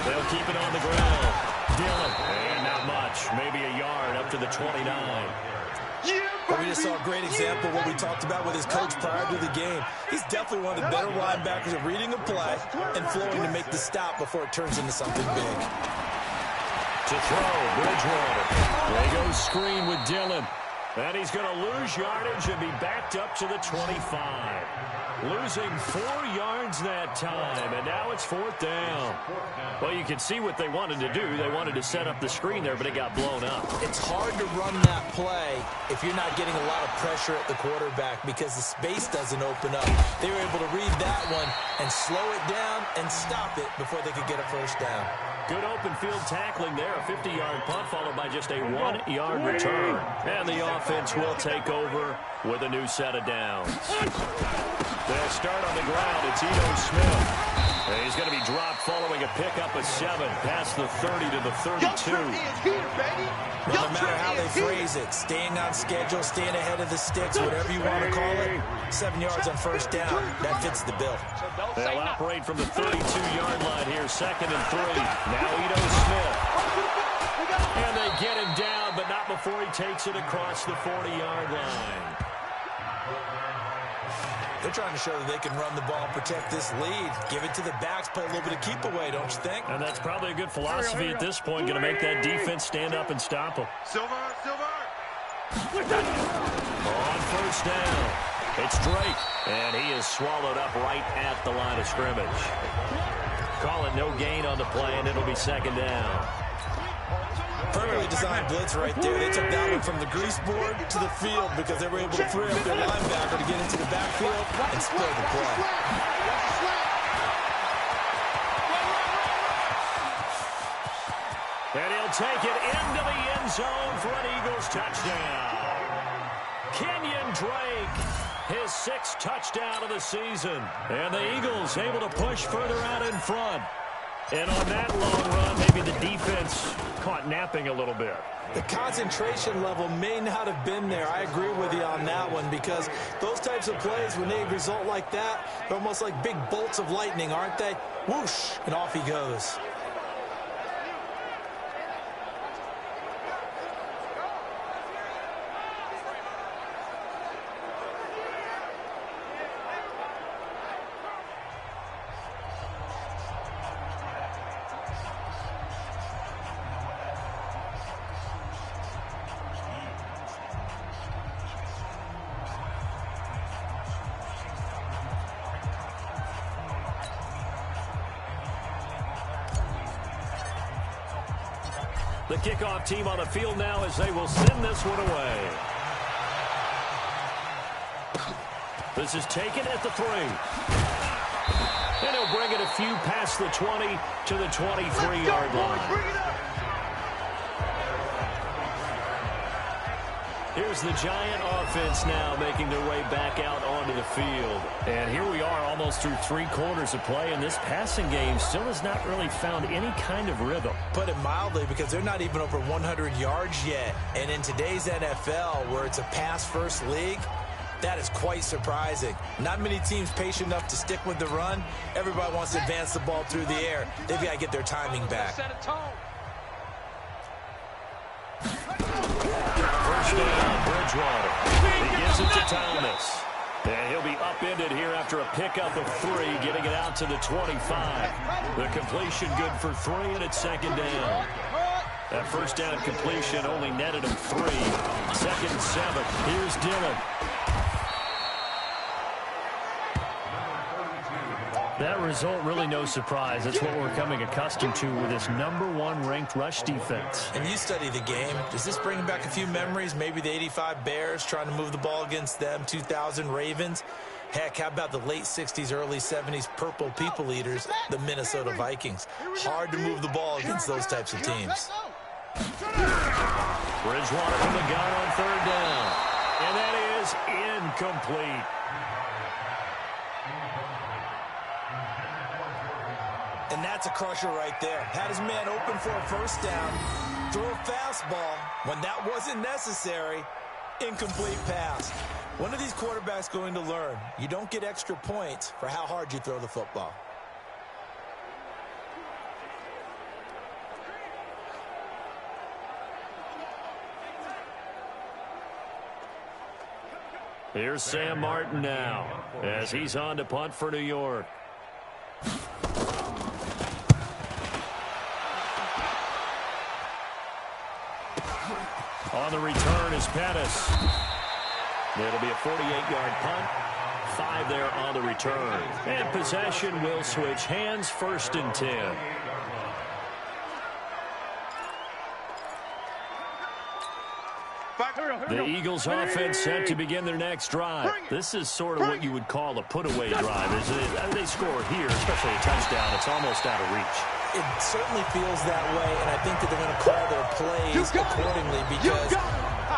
[SPEAKER 5] They'll keep it on the ground. Dillon, and not much. Maybe a yard up to the 29.
[SPEAKER 4] Yeah.
[SPEAKER 3] Well, we just saw a great example of what we talked about with his coach prior to the game. He's definitely one of the better linebackers at reading a play and flowing to make the stop before it turns into something big.
[SPEAKER 2] To throw, Bridgewater. They go screen with Dillon. And he's going to lose yardage and be backed up to the 25. Losing 4 yards that time, and now it's 4th down. Well, you can see what they wanted to do. They wanted to set up the screen there, but it got blown up.
[SPEAKER 3] It's hard to run that play if you're not getting a lot of pressure at the quarterback because the space doesn't open up. They were able to read that one and slow it down and stop it before they could get a first down.
[SPEAKER 2] Good open field tackling there. A 50-yard punt followed by just a 1-yard return. And the offense will take over with a new set of downs. They'll start on the ground. It's Ito Smith. And he's going to be dropped following a pickup of 7 past the 30 to the 32.
[SPEAKER 3] Well, no matter how they phrase it, staying on schedule, staying ahead of the sticks, whatever you want to call it, 7 yards on first down, that fits the bill.
[SPEAKER 2] They'll operate from the 32-yard line here, 2nd and 3. Now Ito Smith. And they get him down, but not before he takes it across the 40-yard line.
[SPEAKER 3] They're trying to show that they can run the ball and protect this lead. Give it to the backs, play a little bit of keep away, don't you think?
[SPEAKER 2] And that's probably a good philosophy at this point, going to make that defense stand up and stop them.
[SPEAKER 4] Silver.
[SPEAKER 2] On first down, it's Drake, and he is swallowed up right at the line of scrimmage. Call it no gain on the play, and it'll be 2nd down.
[SPEAKER 3] Perfectly designed blitz right there. They took that one from the grease board to the field because they were able to free up their linebacker to get into the backfield and spill the play.
[SPEAKER 2] And he'll take it into the end zone for an Eagles touchdown. Kenyon Drake, his 6th touchdown of the season. And the Eagles able to push further out in front. And on that long run, maybe the defense caught napping a little bit.
[SPEAKER 3] The concentration level may not have been there. I agree with you on that one because those types of plays, when they result like that, they're almost like big bolts of lightning, aren't they? Whoosh, and off he goes.
[SPEAKER 2] The kickoff team on the field now as they will send this one away. This is taken at the 3. And he'll bring it a few past the 20 to the 23-yard line. Here's the Giant offense now making their way back out onto the field. And here we are almost through 3 quarters of play, and this passing game still has not really found any kind of rhythm.
[SPEAKER 3] Put it mildly, because they're not even over 100 yards yet. And in today's NFL, where it's a pass-first league, that is quite surprising. Not many teams patient enough to stick with the run. Everybody wants to advance the ball through the air. They've got to get their timing back.
[SPEAKER 2] First down, Bridgewater. He gives it to Thomas. And he'll be upended here after a pickup of 3, getting it out to the 25. The completion good for 3, and it's 2nd down. That first down completion only netted him 3. 2nd and 7. Here's Dillon. That result, really no surprise. That's what we're coming accustomed to with this #1 ranked rush defense.
[SPEAKER 3] And you study the game. Does this bring back a few memories? Maybe the 85 Bears trying to move the ball against them, 2000 Ravens. Heck, how about the late 60s, early 70s Purple People Eaters, the Minnesota Vikings? Hard to move the ball against those types of teams.
[SPEAKER 2] Bridgewater from the gun on 3rd down. And that is incomplete.
[SPEAKER 3] And that's a crusher right there. Had his man open for a first down, throw a fastball. When that wasn't necessary, incomplete pass. When are these quarterbacks going to learn? You don't get extra points for how hard you throw the football.
[SPEAKER 5] Here's Sam Martin now as he's on to punt for New York. On the return is Pettis. It'll be a 48-yard punt. 5 there on the return. And possession will switch hands, 1st and 10. The Eagles offense set to begin their next drive. This is sort of what you would call a put-away drive. As they score here, especially a touchdown, it's almost out of reach.
[SPEAKER 3] It certainly feels that way, and I think that they're going to call their plays accordingly because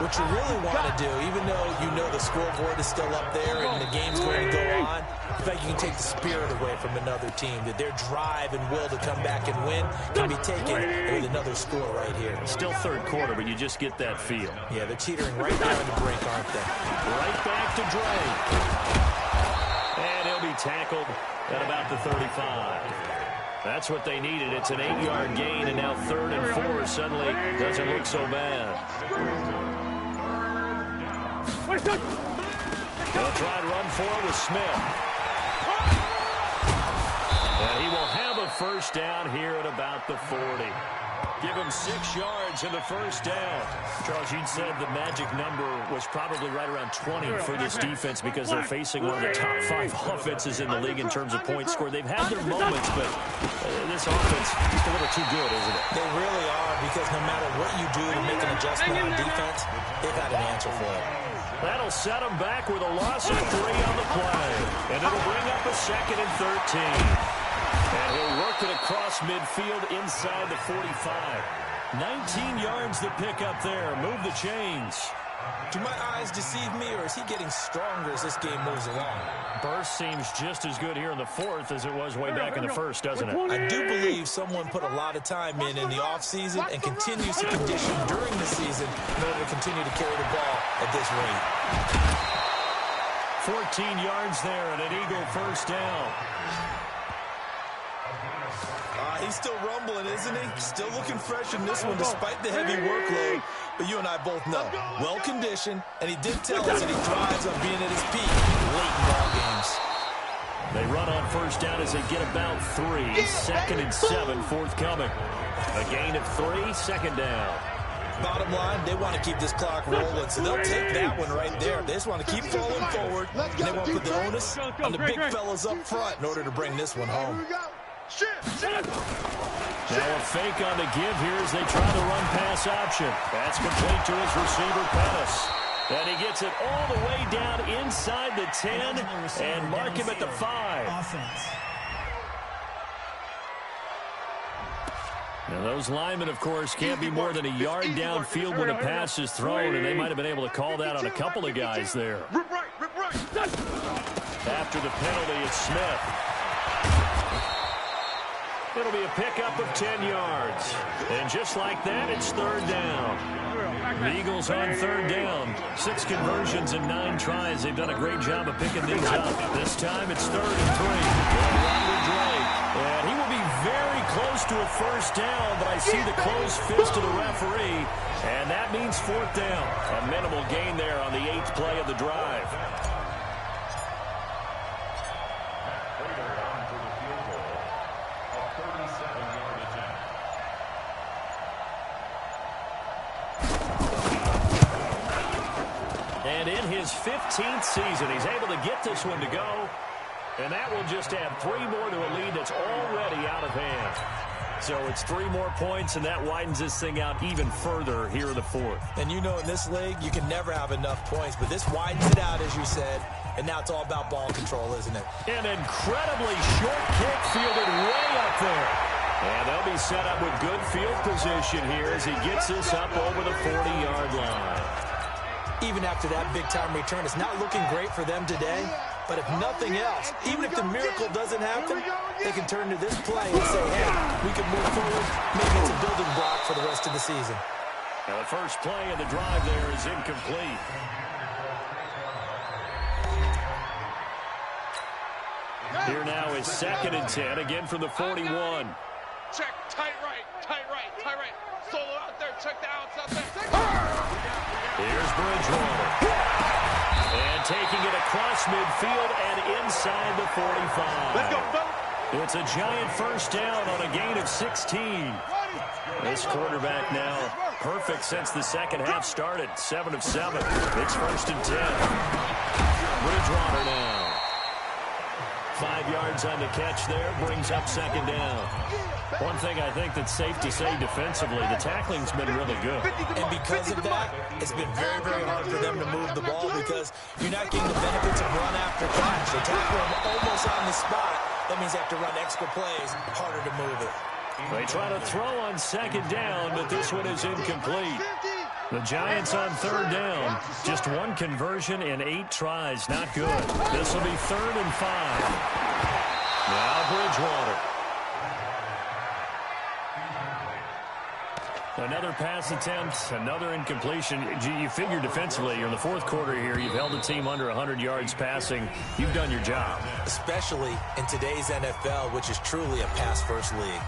[SPEAKER 3] what you really want to do, even though you know the scoreboard is still up there and the game's going to go on, in fact, you can take the spirit away from another team, that their drive and will to come back and win can be taken with another score right here.
[SPEAKER 5] Still 3rd quarter, but you just get that feel.
[SPEAKER 3] Yeah, they're teetering right there on the break, aren't they?
[SPEAKER 5] Right back to Drake. And he'll be tackled at about the 35. That's what they needed. It's an 8-yard gain, and now 3rd and 4 suddenly doesn't look so bad. They'll try and run for it with Smith. And he will have a 1st down here at about the 40. Give him 6 yards in the 1st down. Charles, you said the magic number was probably right around 20 for this defense because they're facing one of the top 5 offenses in the league in terms of points scored. They've had their moments, but this offense is just a little too good, isn't it?
[SPEAKER 3] They really are, because no matter what you do to make an adjustment on defense, they've had an answer for it.
[SPEAKER 5] That'll set them back with a loss of 3 on the play. And it'll bring up a 2nd and 13. And he'll work it across midfield inside the 45. 19 yards to pick up there. Move the chains.
[SPEAKER 3] Do my eyes deceive me, or is he getting stronger as this game moves along?
[SPEAKER 5] Burst seems just as good here in the 4th as it was way back in the 1st, doesn't it?
[SPEAKER 3] I do believe someone put a lot of time in the offseason and continues to condition during the season in order to continue to carry the ball at this rate.
[SPEAKER 5] 14 yards there and an Eagle 1st down.
[SPEAKER 3] He's still rumbling, isn't he? Still looking fresh in this one despite the heavy workload. But you and I both know, well-conditioned, and he did tell us that he thrives on being at his peak late in ball games.
[SPEAKER 5] They run on 1st down as they get about 3. 2nd and 7 forthcoming. A gain of 3, 2nd down.
[SPEAKER 3] Bottom line, they want to keep this clock rolling, so they'll take that one right there. They just want to keep falling forward, and they want to put the onus on the big fellas up front in order to bring this one home.
[SPEAKER 5] Now a fake on the give here as they try the run-pass option. That's complete to his receiver, Pettis. And he gets it all the way down inside the 10 and mark him at the 5. Now those linemen, of course, can't be more than a yard downfield when a pass is thrown, and they might have been able to call that on a couple of guys there. After the penalty, it's Smith. It'll be a pickup of 10 yards. And just like that, it's 3rd down. The Eagles on 3rd down. 6 conversions and 9 tries. They've done a great job of picking these up. This time it's 3rd and 3. And he will be very close to a 1st down, but I see the closed fist of the referee. And that means 4th down. A minimal gain there on the 8th play of the drive. And in his 15th season, he's able to get this one to go. And that will just add 3 more to a lead that's already out of hand. So it's 3 more points, and that widens this thing out even further here in the 4th.
[SPEAKER 3] And you know, in this league, you can never have enough points, but this widens it out, as you said, and now it's all about ball control, isn't it?
[SPEAKER 5] An incredibly short kick fielded way up there. And they'll be set up with good field position here as he gets this up over the 40-yard line.
[SPEAKER 3] Even after that big-time return, it's not looking great for them today. But if nothing else, even if the miracle doesn't happen, they can turn to this play and say, hey, we can move forward. Maybe it's a building block for the rest of the season.
[SPEAKER 5] Now the first play of the drive there is incomplete. Here now is 2nd and 10, again from the 41.
[SPEAKER 4] Check, tight right, tight right, tight right. Solo out there, check the outs out there.
[SPEAKER 5] Here's Bridgewater. And taking it across midfield and inside the 45.
[SPEAKER 4] Let's go, fellas.
[SPEAKER 5] It's a giant first down on a gain of 16. This quarterback now perfect since the second half started. 7 of 7. It's 1st and 10. Bridgewater now. 5 yards on the catch there. Brings up 2nd down. One thing I think that's safe to say defensively, the tackling's been really good.
[SPEAKER 3] And because of that, it's been very, very hard for them to move the ball because you're not getting the benefits of run after catch. They tackle them almost on the spot. That means they have to run extra plays, harder to move it.
[SPEAKER 5] They try to throw on 2nd down, but this one is incomplete. The Giants on 3rd down. Just 1 conversion in 8 tries. Not good. This will be 3rd and 5. Now Bridgewater. Another pass attempt, another incompletion. You figure defensively, you're in the 4th quarter here. You've held the team under 100 yards passing. You've done your job.
[SPEAKER 3] Especially in today's NFL, which is truly a pass-first league.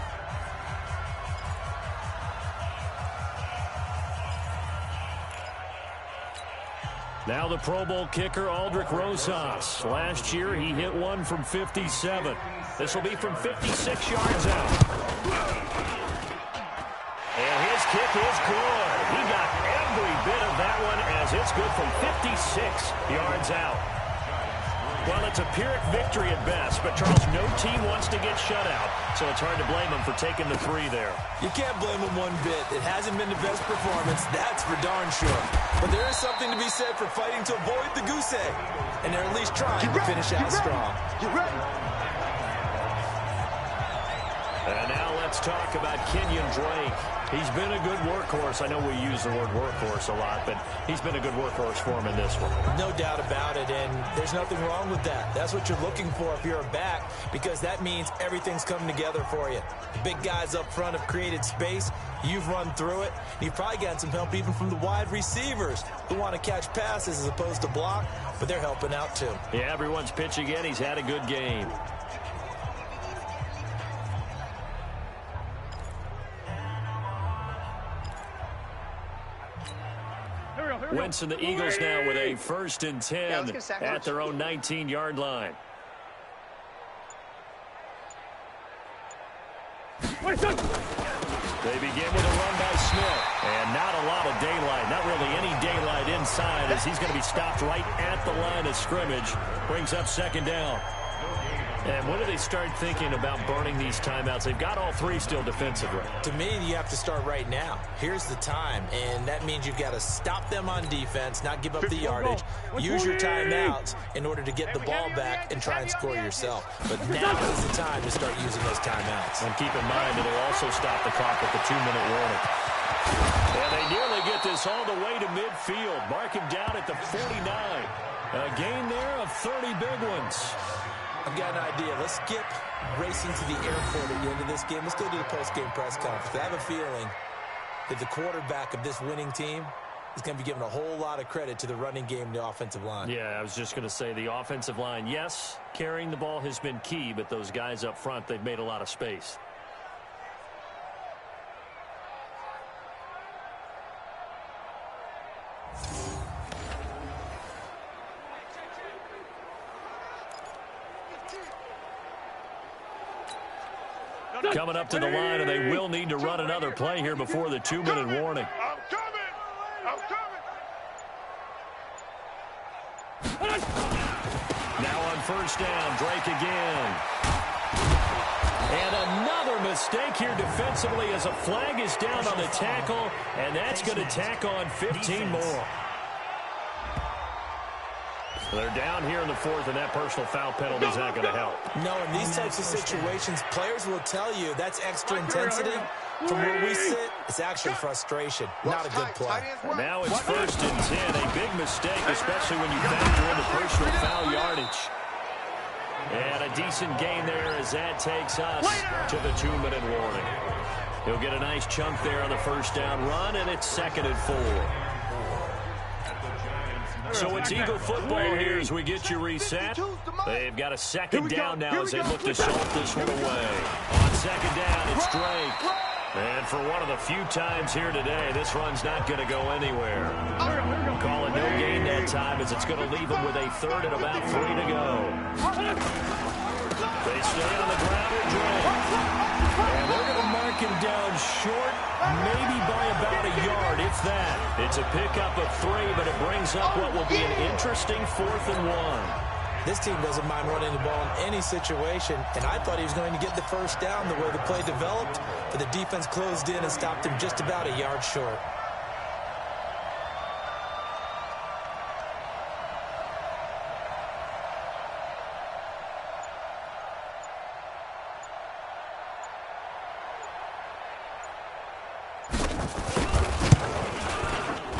[SPEAKER 5] Now the Pro Bowl kicker, Aldrick Rosas. Last year, he hit one from 57. This will be from 56 yards out. And his kick is good. He got every bit of that one as it's good from 56 yards out. Well, it's a Pyrrhic victory at best, but Charles, no team wants to get shut out, so it's hard to blame them for taking the 3 there.
[SPEAKER 3] You can't blame them one bit. It hasn't been the best performance, that's for darn sure. But there is something to be said for fighting to avoid the goose egg, and they're at least trying to finish out strong.
[SPEAKER 5] And now let's talk about Kenyon Drake. He's been a good workhorse. I know we use the word workhorse a lot, but he's been a good workhorse for him in this one.
[SPEAKER 3] No doubt about it, and there's nothing wrong with that. That's what you're looking for if you're a back, because that means everything's coming together for you. The big guys up front have created space. You've run through it. You've probably gotten some help even from the wide receivers who want to catch passes as opposed to block, but they're helping out too.
[SPEAKER 5] Yeah, everyone's pitching in. He's had a good game. Wentz and the Eagles now with a 1st and 10 at their own 19-yard line. They begin with a run by Smith. And not a lot of daylight. Not really any daylight inside as he's going to be stopped right at the line of scrimmage. Brings up 2nd down. And when do they start thinking about burning these timeouts? They've got all 3 still defensively.
[SPEAKER 3] To me, you have to start right now. Here's the time, and that means you've got to stop them on defense, not give up the yardage. Use your timeouts in order to get the ball back and try and score yourself. But now is the time to start using those timeouts.
[SPEAKER 5] And keep in mind, it'll also stop the clock at the 2-minute warning. And they nearly get this all the way to midfield. Mark him down at the 49. A gain there of 30 big ones.
[SPEAKER 3] I've got an idea. Let's skip racing to the airport at the end of this game. Let's go to the post-game press conference. I have a feeling that the quarterback of this winning team is going to be given a whole lot of credit to the running game and the offensive line.
[SPEAKER 5] Yeah, I was just going to say the offensive line, yes, carrying the ball has been key, but those guys up front, they've made a lot of space. Coming up to the line, and they will need to run another play here before the 2-minute warning.
[SPEAKER 4] I'm coming! I'm coming!
[SPEAKER 5] Now on 1st down, Drake again. And another mistake here defensively as a flag is down on the tackle, and that's going to tack on 15 more. They're down here in the 4th, and that personal foul penalty is not going to help.
[SPEAKER 3] No, in these types of situations, players will tell you that's extra intensity. From where we sit, it's actually frustration, not a good play.
[SPEAKER 5] And now it's 1st and 10, a big mistake, especially when you factor in the personal foul yardage. And a decent gain there as that takes us to the 2-minute warning. He'll get a nice chunk there on the 1st down run, and it's 2nd and 4. So it's Eagle football here as we get you reset. They've got a 2nd down now as they look to salt this one away. On 2nd down, it's Drake. And for one of the few times here today, this run's not going to go anywhere. Call it no gain that time as it's going to leave them with a third and about 3 to go. They stay on the ground and drill. And they're going to mark him down short, maybe by about a yard, if that. It's a pickup of 3, but it brings up what will be an interesting 4th and 1.
[SPEAKER 3] This team doesn't mind running the ball in any situation, and I thought he was going to get the first down the way the play developed, but the defense closed in and stopped him just about a yard short.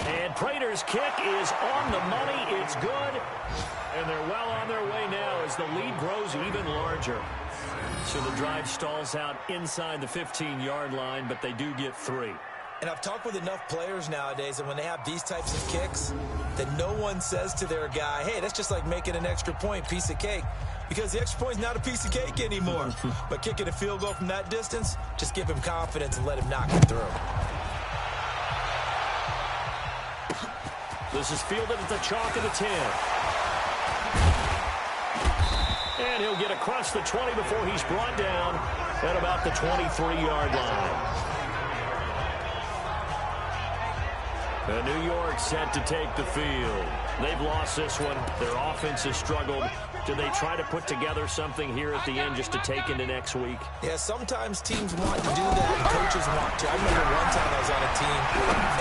[SPEAKER 5] And Prater's kick is on the money. It's good. And they're well on their way now as the lead grows even larger. So the drive stalls out inside the 15-yard line, but they do get 3.
[SPEAKER 3] And I've talked with enough players nowadays, and when they have these types of kicks, that no one says to their guy, hey, that's just like making an extra point, piece of cake. Because the extra point's not a piece of cake anymore. But kicking a field goal from that distance, just give him confidence and let him knock it through.
[SPEAKER 5] This is fielded at the chalk of the 10. And he'll get across the 20 before he's brought down at about the 23-yard line. And New York set to take the field. They've lost this one. Their offense has struggled. Do they try to put together something here at the end just to take into next week?
[SPEAKER 3] Yeah, sometimes teams want to do that and coaches want to. I remember one time I was on a team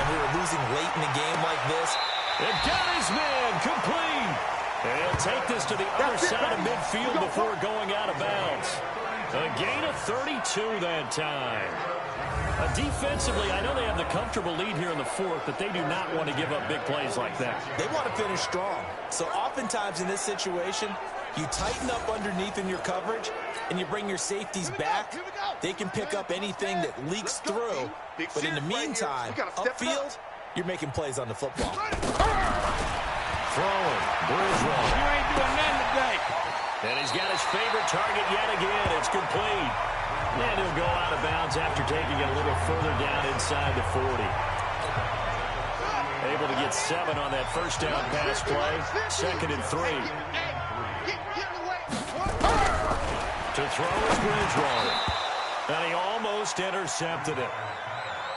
[SPEAKER 3] and we were losing late in the game like this.
[SPEAKER 5] And got his man complete. And he'll take this to the other side of midfield before going out of bounds. A gain of 32 that time. Defensively, I know they have the comfortable lead here in the 4th, but they do not want to give up big plays like that.
[SPEAKER 3] They want to finish strong. So oftentimes in this situation, you tighten up underneath in your coverage, and you bring your safeties back. They can pick up anything that leaks through. But in the meantime, upfield, you're making plays on the football.
[SPEAKER 5] Throwing. Bridgewater.
[SPEAKER 4] You ain't doing nothing today.
[SPEAKER 5] And he's got his favorite target yet again. It's complete. And he'll go out of bounds after taking it a little further down inside the 40. Able to get 7 on that first down pass play. 2nd and 3. To throw is Bridgewater. And he almost intercepted it.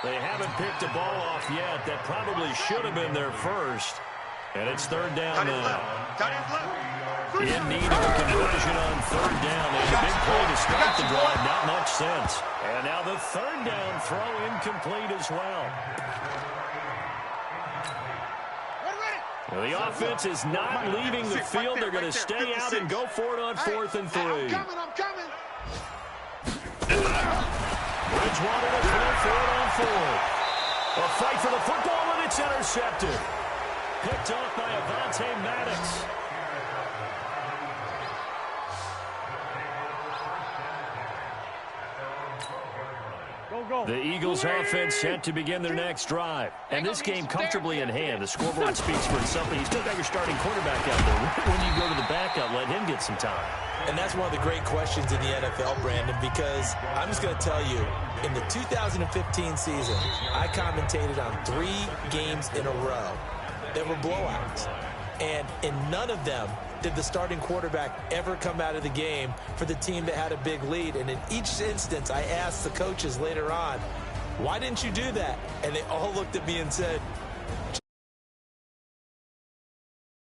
[SPEAKER 5] They haven't picked a ball off yet. That probably should have been their first. And it's 3rd down now. In need of a conversion on 3rd down. They had a big play to start the drive. Not much sense. And now the 3rd down throw incomplete as well. Well, the offense is not leaving the field. They're going to stay out and go for it on 4th and 3.
[SPEAKER 4] I'm coming.
[SPEAKER 5] Bridgewater to throw for it on 4th. A fight for the football, and it's intercepted. Picked off by Avonte Maddox. The Eagles offense set to begin their next drive. And this game comfortably in hand. The scoreboard speaks for itself. You still got your starting quarterback out there. When you go to the backup, let him get some time.
[SPEAKER 3] And that's one of the great questions in the NFL, Brandon, because I'm just going to tell you, in the 2015 season, I commentated on 3 games in a row that were blowouts. And in none of them did the starting quarterback ever come out of the game for the team that had a big lead. And in each instance, I asked the coaches later on, why didn't you do that? And they all looked at me and said,